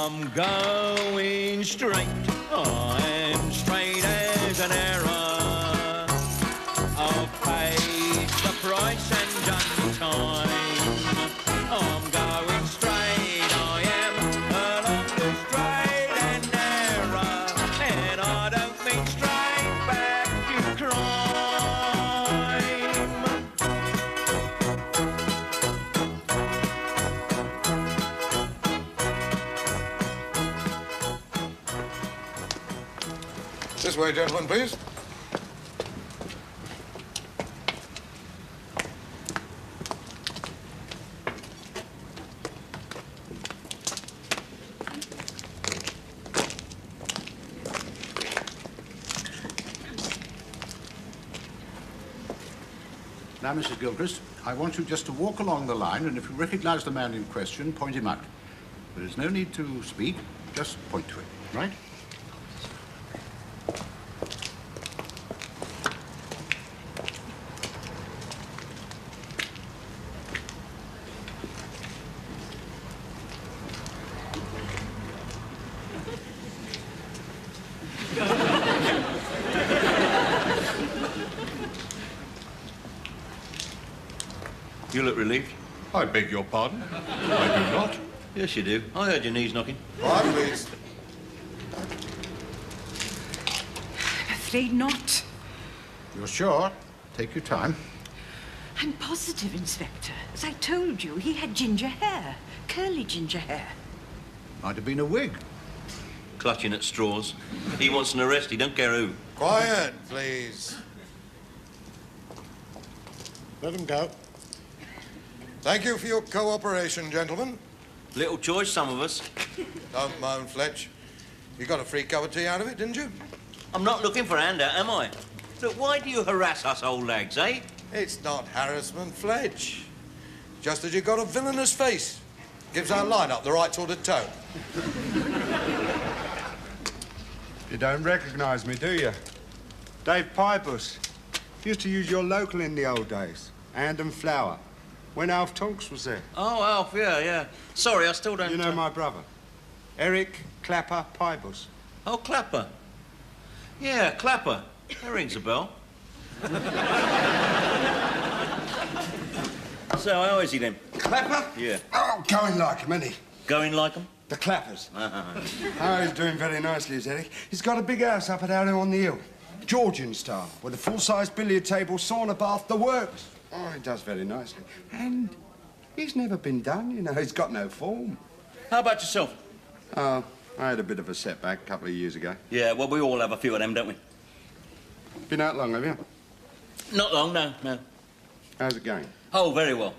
I'm going straight. I'm straight as an arrow. I've paid the price and done time. I'm going straight, I am, along the straight and narrow. And I don't mean straight back to crime. This way, gentlemen, please. Now, Mrs. Gilchrist, I want you just to walk along the line, and if you recognize the man in question, point him out. There is no need to speak, just point to him, right? You look relieved. I beg your pardon? I do not. Yes, you do. I heard your knees knocking. Quiet, please. I'm afraid not. You're sure? Take your time. I'm positive, Inspector. As I told you, he had ginger hair. Curly ginger hair. Might have been a wig. Clutching at straws. He wants an arrest, he don't care who. Quiet, please. Let him go. Thank you for your cooperation, gentlemen. Little choice, some of us. Don't moan, Fletch. You got a free cup of tea out of it, didn't you? I'm not looking for a handout, am I? Look, why do you harass us old lags, eh? It's not harassment, Fletch. Just that you've got a villainous face. Gives our line-up the right sort of tone. You don't recognise me, do you? Dave Pybus. Used to use your local in the old days. Hand and Flower. When Alf Tonks was there. Oh, Alf, yeah. Sorry, I still don't... You know my brother? Eric Clapper Pybus. Oh, Clapper. Yeah, Clapper. That rings a bell. So, how is he then? Clapper? Yeah. Oh, going like him, isn't he? Going like him? The Clappers. Oh, he's doing very nicely, is Eric. He's got a big house up at out on the hill. Georgian style, with a full-size billiard table, sauna bath, the works. Oh, he does very nicely. And he's never been done, you know. He's got no form. How about yourself? Oh, I had a bit of a setback a couple of years ago. Yeah, well, we all have a few of them, don't we? Been out long, have you? Not long, no. How's it going? Oh, very well.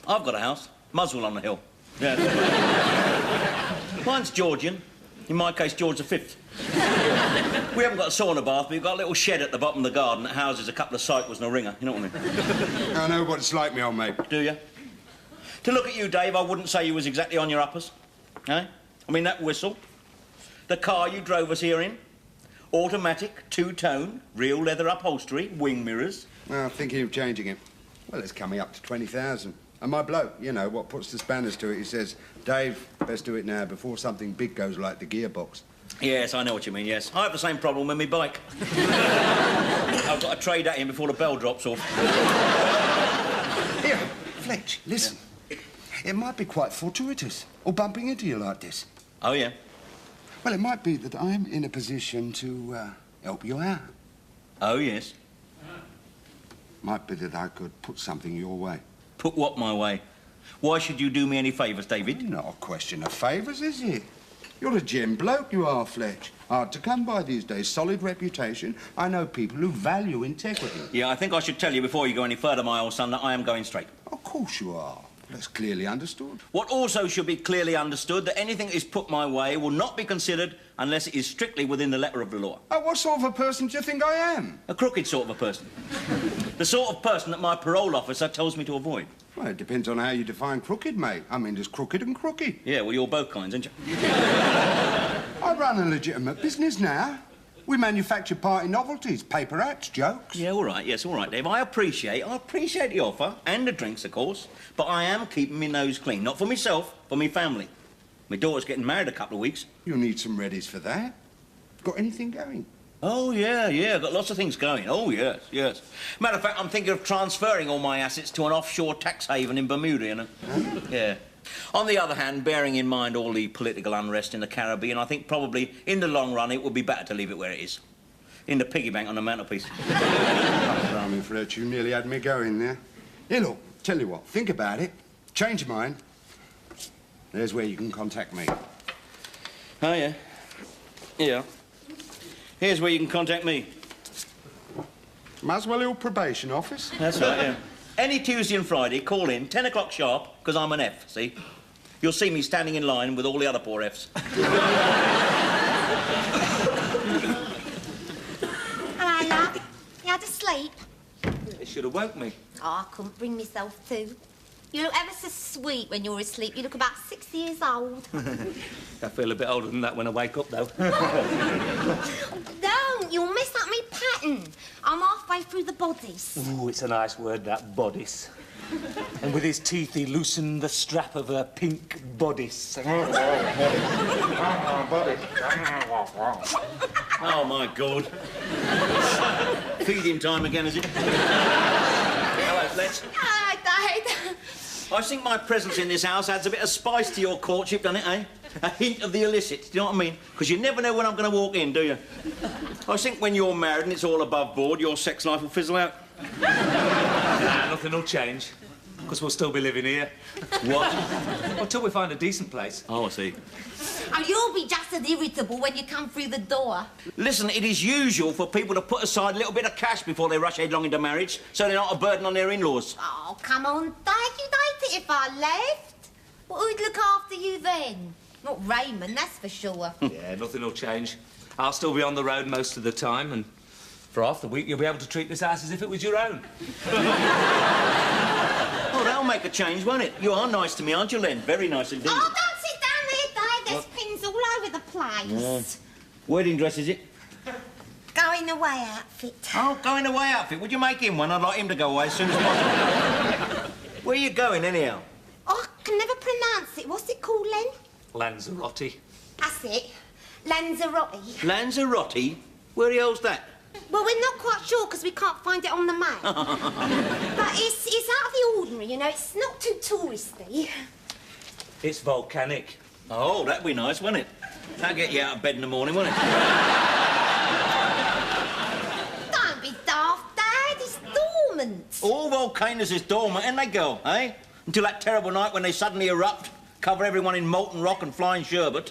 I've got a house. Muswell on the hill. Yeah. Mine's Georgian. In my case, George V. We haven't got a sauna bath, but we've got a little shed at the bottom of the garden that houses a couple of cycles and a ringer. You know what I mean? I know what it's like, me old mate. Do you? To look at you, Dave, I wouldn't say you was exactly on your uppers. Eh? I mean, that whistle, the car you drove us here in, automatic, two-tone, real leather upholstery, wing mirrors. Well, thinking of changing it. Well, it's coming up to 20,000. And my bloke, you know, what puts the spanners to it, he says, Dave, best do it now before something big goes like the gearbox. Yes, I know what you mean, yes. I have the same problem with my bike. I've got to trade that in before the bell drops off. Here, Fletch, listen. Yeah. It might be quite fortuitous, or bumping into you like this. Oh, yeah? Well, it might be that I'm in a position to help you out. Oh, yes? Might be that I could put something your way. Put what my way? Why should you do me any favours, David? Not a question of favours, is it? You're a gem bloke, you are, Fletch. Hard to come by these days. Solid reputation. I know people who value integrity. Yeah, I think I should tell you before you go any further, my old son, that I am going straight. Of course you are. That's clearly understood. What also should be clearly understood, that anything that is put my way will not be considered unless it is strictly within the letter of the law. Oh, what sort of a person do you think I am? A crooked sort of a person. The sort of person that my parole officer tells me to avoid. Well, it depends on how you define crooked, mate. I mean, there's crooked and crooked. Yeah, well, you're both kinds, aren't you? I run a legitimate business now. We manufacture party novelties, paper hats, jokes. Yeah, all right, yes, all right, Dave. I appreciate the offer, and the drinks, of course, but I am keeping my nose clean. Not for myself, for me family. My daughter's getting married in a couple of weeks. You'll need some readies for that. Got anything going? Oh, yeah, got lots of things going. Oh, yes. Matter of fact, I'm thinking of transferring all my assets to an offshore tax haven in Bermuda, you know. Yeah. On the other hand, bearing in mind all the political unrest in the Caribbean, I think probably in the long run it would be better to leave it where it is. In the piggy bank on the mantelpiece. I mean, Fletcher, you nearly had me going there. Here, look, tell you what, think about it. Change your mind. There's where you can contact me. Oh, yeah. Yeah. Here's where you can contact me. Muswell Hill Probation Office. That's right, yeah. Any Tuesday and Friday, call in, 10 o'clock sharp, because I'm an F, see? You'll see me standing in line with all the other poor Fs. Hello, love. You had a sleep? It should have woke me. Oh, I couldn't bring myself to. You look ever so sweet when you're asleep. You look about 6 years old. I feel a bit older than that when I wake up, though. Don't. You'll mess up me pattern. I'm halfway through the bodice. Ooh, it's a nice word, that, bodice. And with his teeth, he loosened the strap of her pink bodice. Oh, my God. Feeding time again, is it? Hello, Fletch. Hello, Dad. I think my presence in this house adds a bit of spice to your courtship, doesn't it, eh? A hint of the illicit, do you know what I mean? Because you never know when I'm going to walk in, do you? I think when you're married and it's all above board, your sex life will fizzle out. Nah, nothing will change. Because we'll still be living here. What? Until we find a decent place. Oh, I see. Oh, you'll be just as irritable when you come through the door. Listen, it is usual for people to put aside a little bit of cash before they rush headlong into marriage, so they're not a burden on their in-laws. Oh, come on, Dad. You'd hate it if I left. Well, who'd look after you then? Not Raymond, that's for sure. Yeah, nothing will change. I'll still be on the road most of the time, and for half the week you'll be able to treat this house as if it was your own. Oh, that'll make a change, won't it? You are nice to me, aren't you, Len? Very nice indeed. Oh, don't sit down there, Dad. There's pins all over the place. Wedding dress, is it? Going away outfit. Oh, going away outfit. Would you make him one? I'd like him to go away as soon as possible. Where are you going, anyhow? Oh, I can never pronounce it. What's it called, Len? Lanzarote. That's it. Lanzarote. Lanzarote? Where the hell's that? Well, we're not quite sure because we can't find it on the map. But it's out of the ordinary, you know. It's not too touristy. It's volcanic. Oh, that'd be nice, wouldn't it? That'd get you out of bed in the morning, wouldn't it? Don't be daft, Dad. It's dormant. All volcanoes is dormant, and they go, eh? Until that terrible night when they suddenly erupt, cover everyone in molten rock and flying sherbet.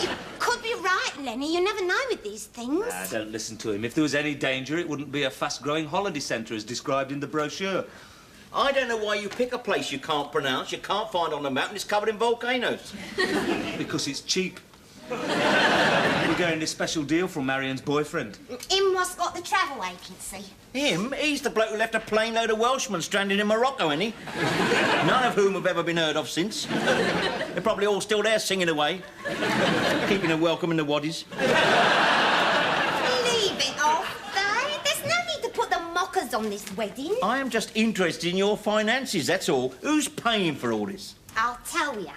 You could be right, Lenny. You never know with these things. Nah, don't listen to him. If there was any danger, it wouldn't be a fast-growing holiday centre as described in the brochure. I don't know why you pick a place you can't pronounce, you can't find on the map, and it's covered in volcanoes. Because it's cheap. We're getting this special deal from Marion's boyfriend. Imwa's got the travel agency. Him? He's the bloke who left a plane load of Welshmen stranded in Morocco, ain't he? None of whom have ever been heard of since. They're probably all still there singing away, keeping them welcome in the waddies. Leave it off, Dad. There's no need to put the mockers on this wedding. I am just interested in your finances, that's all. Who's paying for all this? I'll tell you.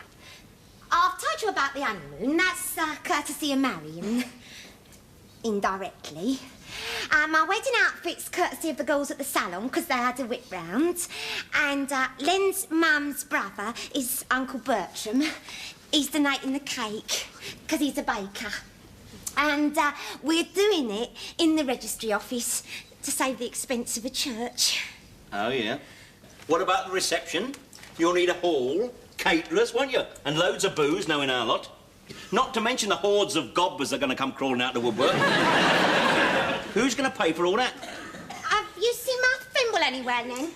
I've told you about the honeymoon. That's courtesy of Marion. Indirectly. My wedding outfit's courtesy of the girls at the salon, because they had a whip round. And Len's mum's brother is Uncle Bertram. He's donating the cake, because he's a baker. And we're doing it in the registry office to save the expense of a church. Oh, yeah. What about the reception? You'll need a hall, caterers, won't you? And loads of booze, knowing our lot. Not to mention the hordes of Godbers that are going to come crawling out of the woodwork. Who's going to pay for all that? Have you seen my thimble anywhere, Len?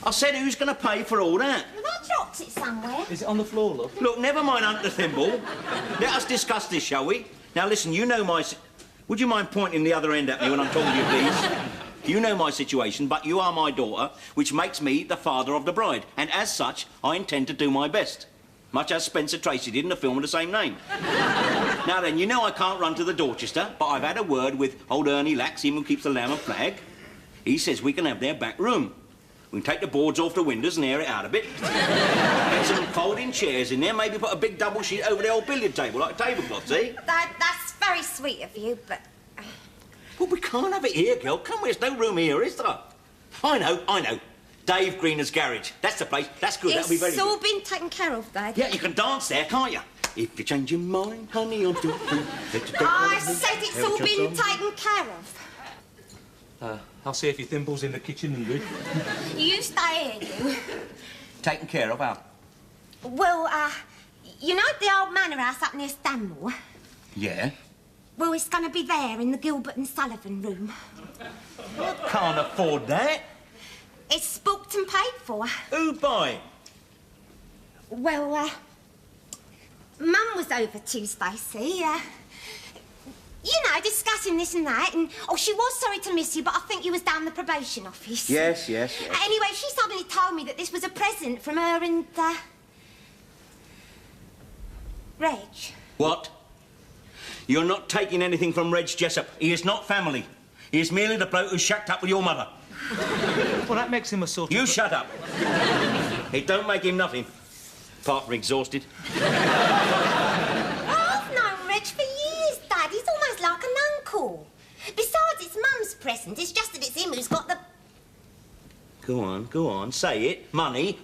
I said, who's going to pay for all that? Have I dropped it somewhere? Is it on the floor, love? Look, never mind Hunter Thimble. Let us discuss this, shall we? Now, listen, you know my... Would you mind pointing the other end at me when I'm talking to you, please? You know my situation, but you are my daughter, which makes me the father of the bride. And as such, I intend to do my best. Much as Spencer Tracy did in the film with the same name. Now then, you know I can't run to the Dorchester, but I've had a word with old Ernie Lax, him who keeps the lamb and flag. He says we can have their back room. We can take the boards off the windows and air it out a bit. Get some folding chairs in there, maybe put a big double sheet over the old billiard table, like a tablecloth, see? That's very sweet of you, but... Well, we can't have it here, girl. Come on, there's no room here, is there? I know. Dave Greener's garage. That's the place. That's good. That'll be very good. It's all been taken care of, Dad. Yeah, you can dance there, can't you? If you change your mind, honey, I'm too... I said it's all been taken care of. I'll see if your thimble's in the kitchen, Ingrid. You stay here, you. Taken care of, how? Well, you know the old manor house up near Stanmore? Yeah? Well, it's going to be there in the Gilbert and Sullivan room. I can't afford that. It's booked and paid for. Who'd buy it? Well, Mum was over Tuesday, see? You know, discussing this and that, and... Oh, she was sorry to miss you, but I think you was down the probation office. Yes. Anyway, she suddenly told me that this was a present from her and, Reg. What? You're not taking anything from Reg Jessup. He is not family. He is merely the bloke who shacked up with your mother. Well, that makes him a sort of... You shut up. It don't make him nothing. Apart from exhausted. I've known Reg for years, Dad. He's almost like an uncle. Besides, it's Mum's present. It's just that it's him who's got the... Go on. Say it. Money.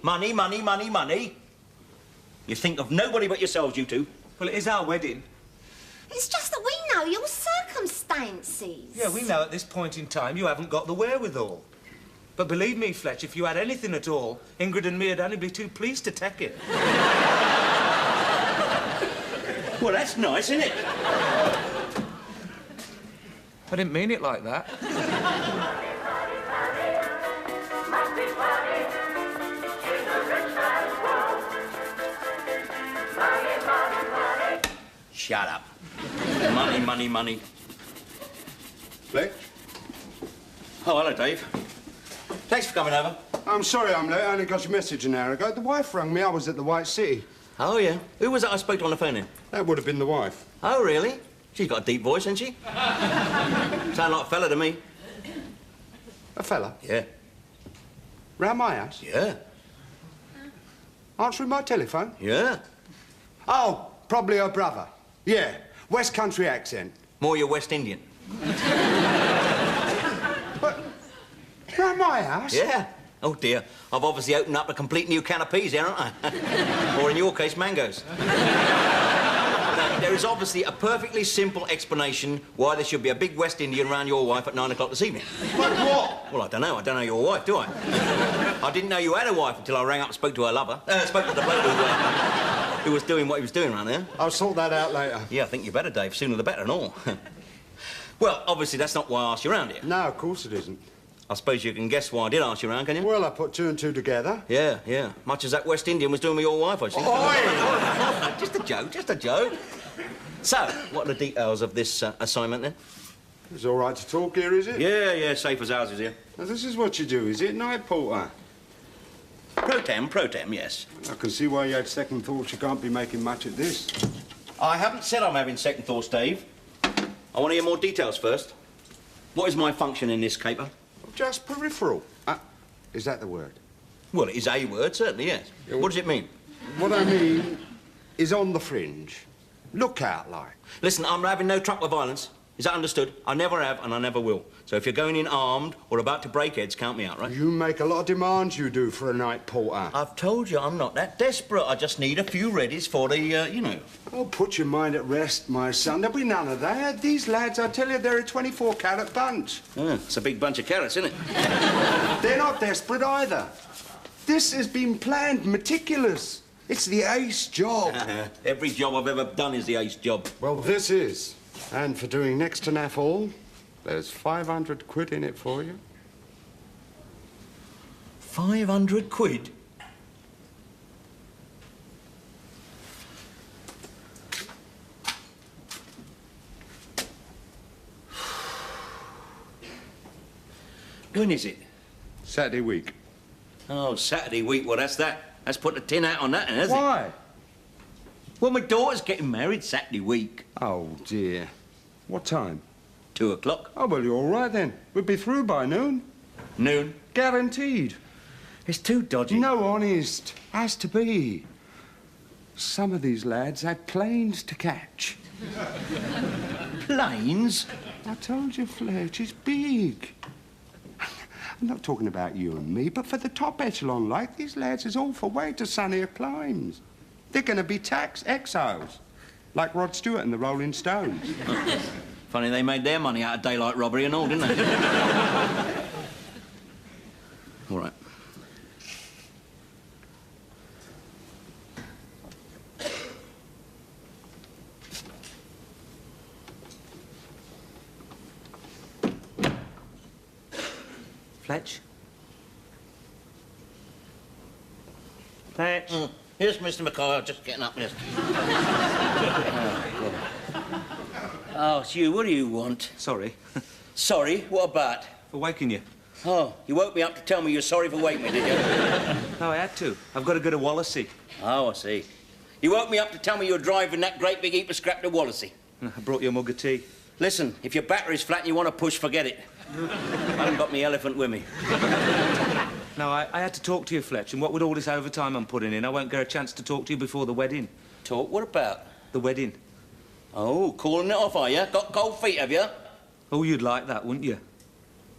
You think of nobody but yourselves, you two. Well, it is our wedding. It's just that we know your circumstances. Yeah, we know at this point in time you haven't got the wherewithal. But believe me, Fletcher, if you had anything at all, Ingrid and me would only be too pleased to take it. Well, that's nice, isn't it? I didn't mean it like that. Shut up. Money. Fletch? Oh, hello, Dave. Thanks for coming over. I'm sorry I'm late. I only got your message an hour ago. The wife rang me. I was at the White City. Oh, yeah? Who was it I spoke to on the phone then? That would have been the wife. Oh, really? She's got a deep voice, hasn't she? Sound like a fella to me. A fella? Yeah. Round my house? Yeah. Answering my telephone? Yeah. Oh, probably her brother. Yeah. West Country accent. More your West Indian. But... round my house? Yeah. Oh, dear. I've obviously opened up a complete new can of peas here, haven't I? Or in your case, mangoes. Now, there is obviously a perfectly simple explanation why there should be a big West Indian round your wife at 9 o'clock this evening. But what? Well, I don't know. I don't know your wife, do I? I didn't know you had a wife until I rang up and spoke to her lover. Spoke to the bloke who was doing what he was doing around there. I'll sort that out later. Yeah, I think you better, Dave. Sooner the better and all. Well, obviously, that's not why I asked you round here. No, of course it isn't. I suppose you can guess why I did ask you round, can you? Well, I put two and two together. Yeah. Much as that West Indian was doing with your wife, I think. Oi! Just a joke. So, what are the details of this assignment, then? It's all right to talk here, is it? Yeah, safe as houses here. Now, this is what you do, is it? Night porter? Pro tem, yes. I can see why you had second thoughts. You can't be making much of this. I haven't said I'm having second thoughts, Dave. I want to hear more details first. What is my function in this caper? Just peripheral. Is that the word? Well, it is a word, certainly, yes. Yeah, What does it mean? What I mean is on the fringe. Look out, like. Listen, I'm having no truck with violence. Is that understood? I never have, and I never will. So if you're going in armed or about to break heads, count me out, right? You make a lot of demands, you do, for a night porter. I've told you I'm not that desperate. I just need a few readies for the, you know. Oh, put your mind at rest, my son. There'll be none of that. These lads, I tell you, they're a 24-carat bunch. It's a big bunch of carrots, isn't it? They're not desperate either. This has been planned, meticulous. It's the ace job. Every job I've ever done is the ace job. Well, this is. And for doing next to naff all, there's 500 quid in it for you. 500 quid? When is it? Saturday week. Oh, Saturday week. Well, that's that. Let's put the tin out on that, then, hasn't it? Why? Well, my daughter's getting married Saturday week. Oh, dear. What time? 2 o'clock. Oh, well, you're all right, then. We'll be through by noon. Noon. Guaranteed. It's too dodgy. No, honest. Has to be. Some of these lads had planes to catch. Planes? I told you, Fletch, it's big. I'm not talking about you and me, but for the top echelon like these lads is all for way to sunnier climes. They're going to be tax exiles, like Rod Stewart and the Rolling Stones. Funny they made their money out of daylight robbery and all, didn't they? All right. Fletch? Fletch? Here's Mr. McCoy, just getting up, yes. Oh, it's you. What do you want? Sorry. Sorry? What about? For waking you. Oh, you woke me up to tell me you're sorry for waking me, did you? No, I had to. I've got to go to Wallasey. Oh, I see. You woke me up to tell me you were driving that great big heap of scrap to Wallasey. I brought you a mug of tea. Listen, if your battery's flat and you want to push, forget it. I haven't got my elephant with me. No, I had to talk to you, Fletch, and what with all this overtime I'm putting in, I won't get a chance to talk to you before the wedding. Talk? What about? The wedding. Oh, calling it off, are you? Got cold feet, have you? Oh, you'd like that, wouldn't you?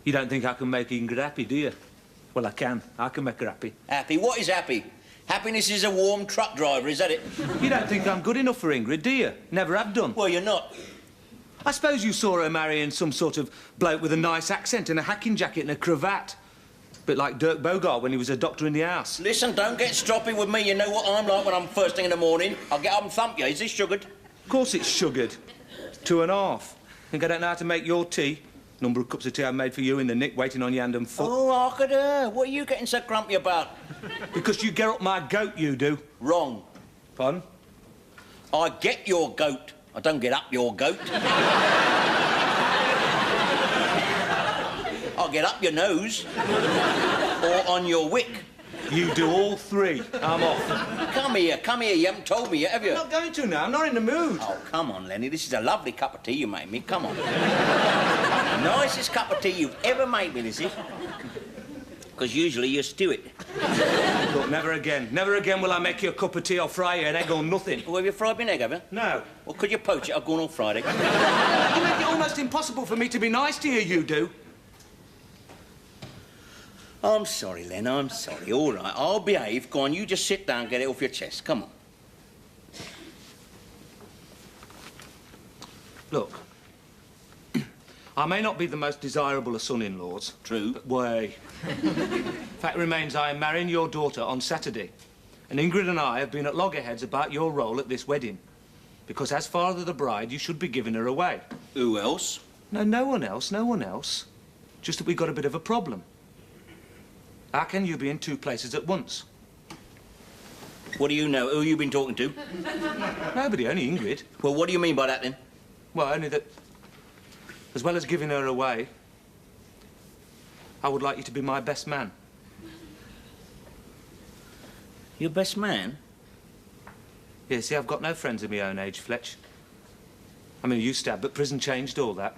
You don't think I can make Ingrid happy, do you? Well, I can. I can make her happy. Happy? What is happy? Happiness is a warm truck driver, is that it? You don't think I'm good enough for Ingrid, do you? Never have done. Well, you're not. I suppose you saw her marrying some sort of bloke with a nice accent and a hacking jacket and a cravat. Bit like Dirk Bogart when he was a doctor in the house. Listen, don't get stroppy with me. You know what I'm like when I'm first thing in the morning. I'll get up and thump you. Is this sugared? Of course it's sugared. 2.5. Think I don't know how to make your tea? Number of cups of tea I made for you in the nick, waiting on your hand and foot. Oh, hark at her. What are you getting so grumpy about? Because you get up my goat, you do. Wrong. Pardon? I get your goat. I don't get up your goat. I'll get up your nose. Or on your wick. You do all three. I'm off. Come here. You haven't told me yet, have you? I'm not going to now. I'm not in the mood. Oh, come on, Lenny. This is a lovely cup of tea you made me. Come on. The nicest cup of tea you've ever made me, this is. Because usually you stew it. Look, never again. Never again will I make you a cup of tea or fry you an egg or nothing. Well, have you fried me an egg, have you? No. Well, could you poach it? I've gone all fried egg. You make it almost impossible for me to be nice to you, you do. I'm sorry, Len, I'm sorry. All right, I'll behave. Go on, you just sit down and get it off your chest. Come on. Look, I may not be the most desirable of son-in-laws. True. But way. Fact remains, I am marrying your daughter on Saturday. And Ingrid and I have been at loggerheads about your role at this wedding. Because as father of the bride, you should be giving her away. Who else? No, no one else, no one else. Just that we've got a bit of a problem. How can you be in two places at once? What do you know? Who you been talking to? Nobody, only Ingrid. Well, what do you mean by that, then? Well, only that, as well as giving her away, I would like you to be my best man. Your best man? Yeah, see, I've got no friends of my own age, Fletch. I mean, I used to have, but prison changed all that.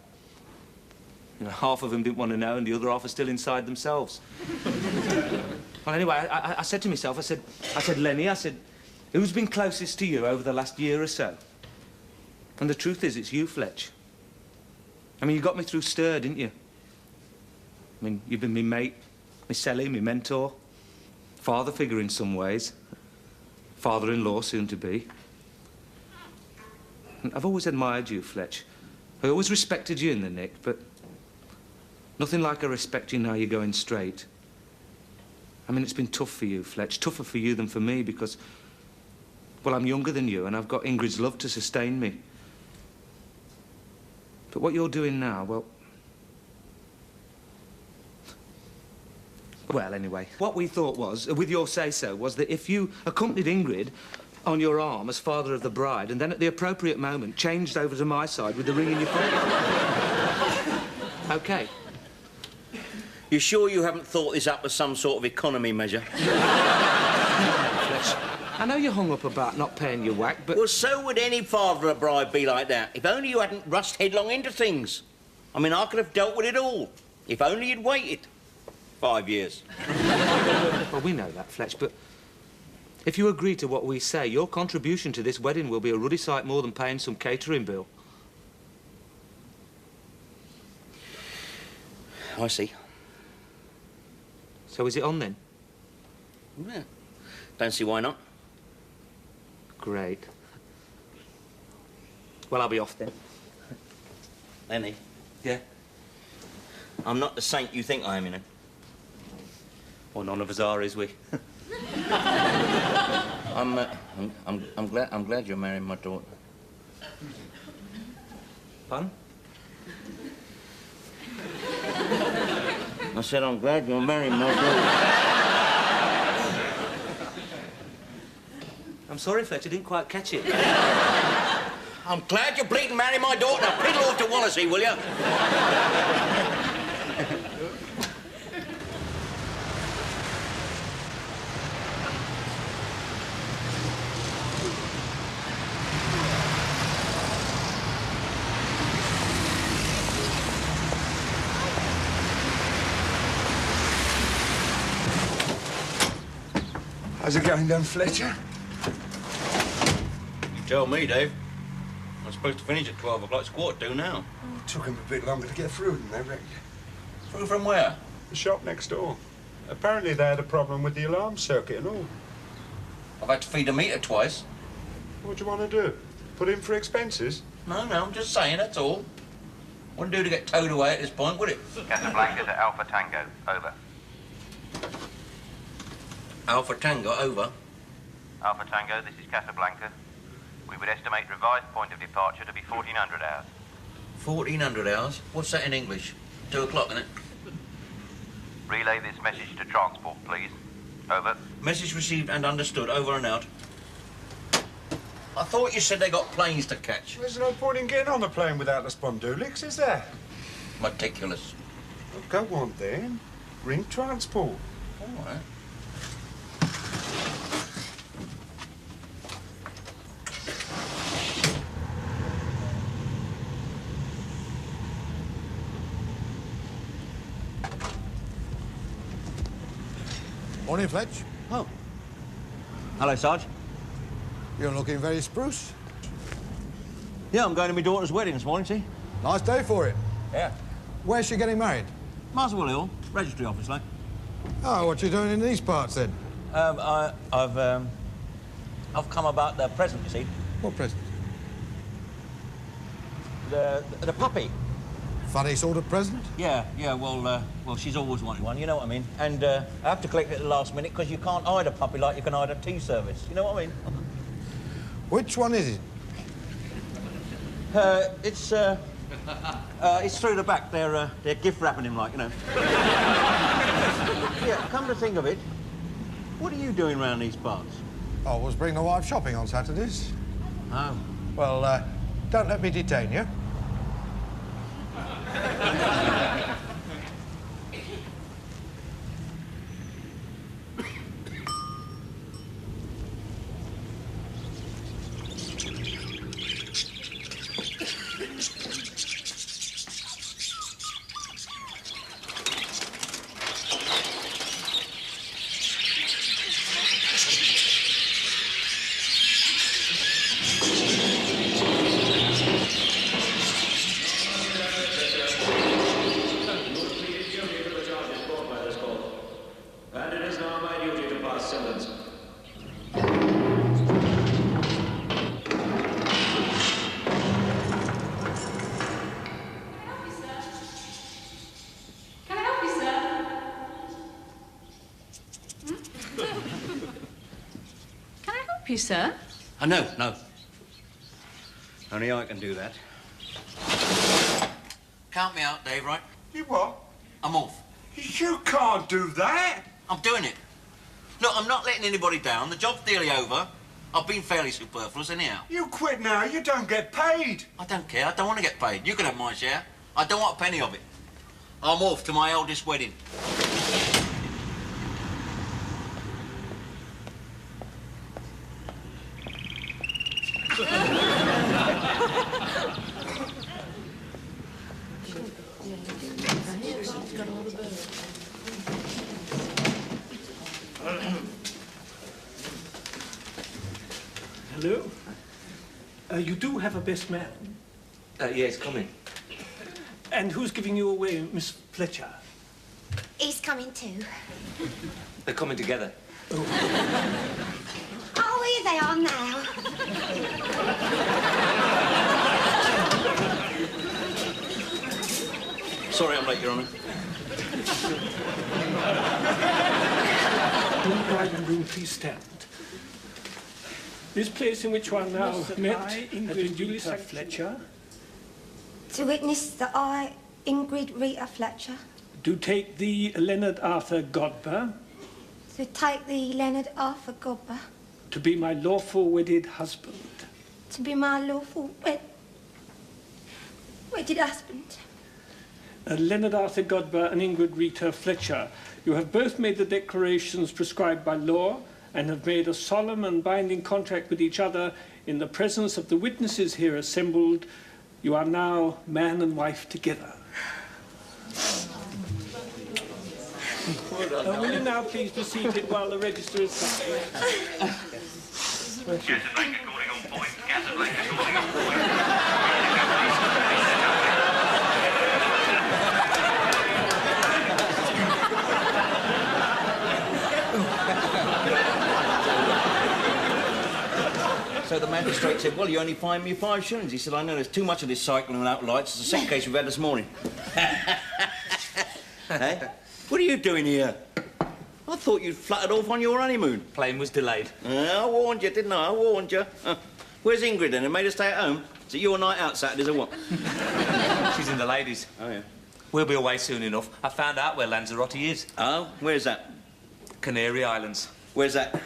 You know, half of them didn't want to know, and the other half are still inside themselves. Well, anyway, I said to myself, I said, Lenny, I said, who's been closest to you over the last year or so? And the truth is, it's you, Fletch. I mean, you got me through stir, didn't you? I mean, you've been me mate, me celly, me mentor, father figure in some ways, father-in-law soon to be. And I've always admired you, Fletch. I always respected you in the nick, but nothing like I respect you now you're going straight. I mean, it's been tough for you, Fletch, tougher for you than for me because, well, I'm younger than you and I've got Ingrid's love to sustain me. But what you're doing now, well, anyway, what we thought was, with your say-so, was that if you accompanied Ingrid on your arm as father of the bride and then at the appropriate moment changed over to my side with the ring in your pocket. OK. You sure you haven't thought this up as some sort of economy measure? I know you're hung up about not paying your whack, but... Well, so would any father of a bride be like that. If only you hadn't rushed headlong into things. I mean, I could have dealt with it all. If only you'd waited. 5 years. Well, we know that, Fletch, but if you agree to what we say, your contribution to this wedding will be a ruddy sight more than paying some catering bill. I see. So is it on, then? Yeah. Don't see why not. Great. Well, I'll be off then. Lenny, Yeah? I'm not the saint you think I am, you know. Well, none of us are, is we? I'm glad you're marrying my daughter. Pardon? I said I'm glad you're marrying my daughter. I'm sorry, Fletcher, I didn't quite catch it. I'm glad you're bleeding marrying my daughter. Now, piddle off to Wallasey, will you? How's it going down, Fletcher? You tell me, Dave. I'm supposed to finish at 12 o'clock. It's 1:45 now. It took him a bit longer to get through than they reckoned. Through from where? The shop next door. Apparently they had a problem with the alarm circuit and all. I've had to feed a meter twice. What do you want to do? Put in for expenses? No, I'm just saying, that's all. Wouldn't do to get towed away at this point, would it? Casablanca to Alpha Tango. Over. Alpha Tango, over. Alpha Tango, this is Casablanca. We would estimate revised point of departure to be 1400 hours. 1400 hours? What's that in English? 2 o'clock, isn't it? Relay this message to transport, please. Over. Message received and understood. Over and out. I thought you said they got planes to catch. There's no point in getting on the plane without the Spondulix, is there? Meticulous. Well, go on then. Ring transport. All right. Morning, Fletch. Oh. Hello, Sarge. You're looking very spruce. Yeah, I'm going to my daughter's wedding this morning, see? Nice day for it. Yeah. Where's she getting married? Muswell Hill, registry office, like. Oh, what you doing in these parts, then? I've come about the present, you see. What present? The puppy. Funny sort of present? Yeah, well, she's always wanted one, you know what I mean? And I have to collect it at the last minute because you can't hide a puppy like you can hide a tea service. You know what I mean? Which one is it? It's through the back. They're gift wrapping him, like, you know. Yeah, come to think of it, what are you doing round these parts? Oh, I was bringing the wife shopping on Saturdays. Oh. Well, don't let me detain you. You, sir? No. Only I can do that. Count me out, Dave, right? You what? I'm off. You can't do that. I'm doing it. Look, I'm not letting anybody down. The job's nearly over. I've been fairly superfluous anyhow. You quit now, you don't get paid. I don't care. I don't want to get paid. You can have my share. I don't want a penny of it. I'm off to my eldest wedding. Hello? You do have a best man. Yeah, he's coming. And who's giving you away, Miss Fletcher? He's coming too. They're coming together. Oh, here they are now. Sorry I'm late, Your Honour. Will bride and groom please stand? This place in which one now met has been duly sanctioned. Fletcher. To witness that I, Ingrid Rita Fletcher, Do take the Leonard Arthur Godber to take the Leonard Arthur Godber to be my lawful wedded husband. to be my lawful wedded husband. Leonard Arthur Godber and Ingrid Rita Fletcher, you have both made the declarations prescribed by law and have made a solemn and binding contract with each other in the presence of the witnesses here assembled. You are now man and wife together. Will you now please be seated while the register is signed? Casablanca calling on point. Casablanca calling on point. So the magistrate said, well, you only fined me 5 shillings. He said, I know there's too much of this cycling without lights. It's the second case we've had this morning. Hey? What are you doing here? I thought you'd fluttered off on your honeymoon. Plane was delayed. I warned you, didn't I? I warned you. Where's Ingrid then? It made her stay at home? Is it your night out Saturdays or what? She's in the ladies. Oh, yeah. We'll be away soon enough. I found out where Lanzarote is. Oh? Where's that? Canary Islands. Where's that?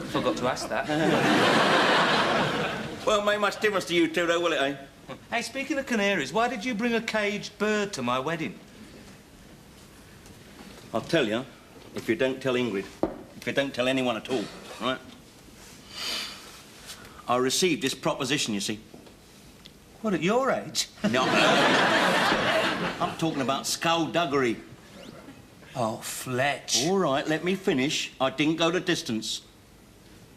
Forgot to ask that. Won't make much difference to you two, though, will it, eh? Hey, speaking of canaries, why did you bring a caged bird to my wedding? I'll tell you, if you don't tell Ingrid, if you don't tell anyone at all, right? I received this proposition, you see. What, at your age? No. I'm talking about skullduggery. Oh, Fletch. All right, let me finish. I didn't go the distance.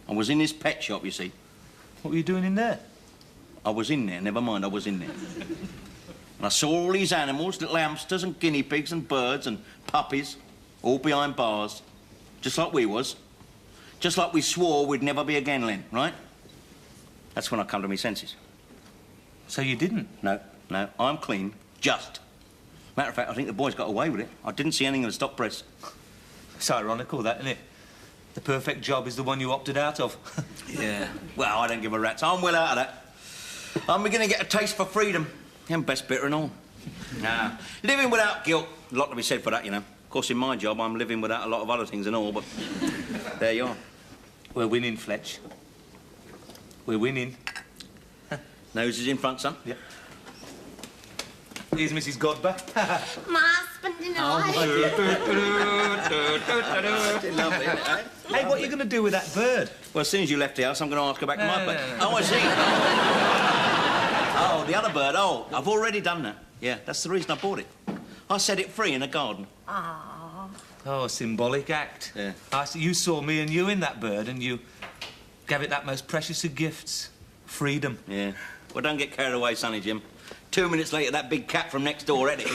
I was in this pet shop, you see. What were you doing in there? I was in there, never mind, I was in there. And I saw all these animals, little hamsters and guinea pigs and birds and puppies, all behind bars, just like we was. Just like we swore we'd never be again, Len, right? That's when I come to my senses. So you didn't? No, I'm clean, just. Matter of fact, I think the boys got away with it. I didn't see anything in the stop press. It's ironical, that, isn't it? The perfect job is the one you opted out of. Yeah. Well, I don't give a rat's. I'm well out of that. I'm beginning to get a taste for freedom. And best bitter and all. Nah. Living without guilt. A lot to be said for that, you know. Of course, in my job, I'm living without a lot of other things and all, but there you are. We're winning, Fletch. We're winning. Nose is in front, son. Yep. Here's Mrs. Godber. My husband and I. Lovely, isn't it, eh? Hey, what are you going to do with that bird? Well, as soon as you left the house, I'm going to ask her back to my place. No. Oh, I see. Oh, the other bird. Oh, I've already done that. Yeah, that's the reason I bought it. I set it free in a garden. Aww. Oh, a symbolic act. Yeah. You saw me and you in that bird and you gave it that most precious of gifts. Freedom. Yeah. Well, don't get carried away, Sonny Jim. 2 minutes later, that big cat from next door ate it.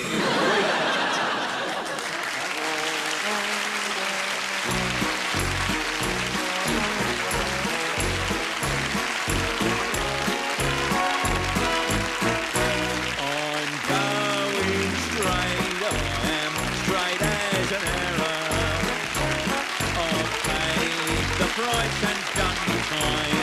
Price and done time.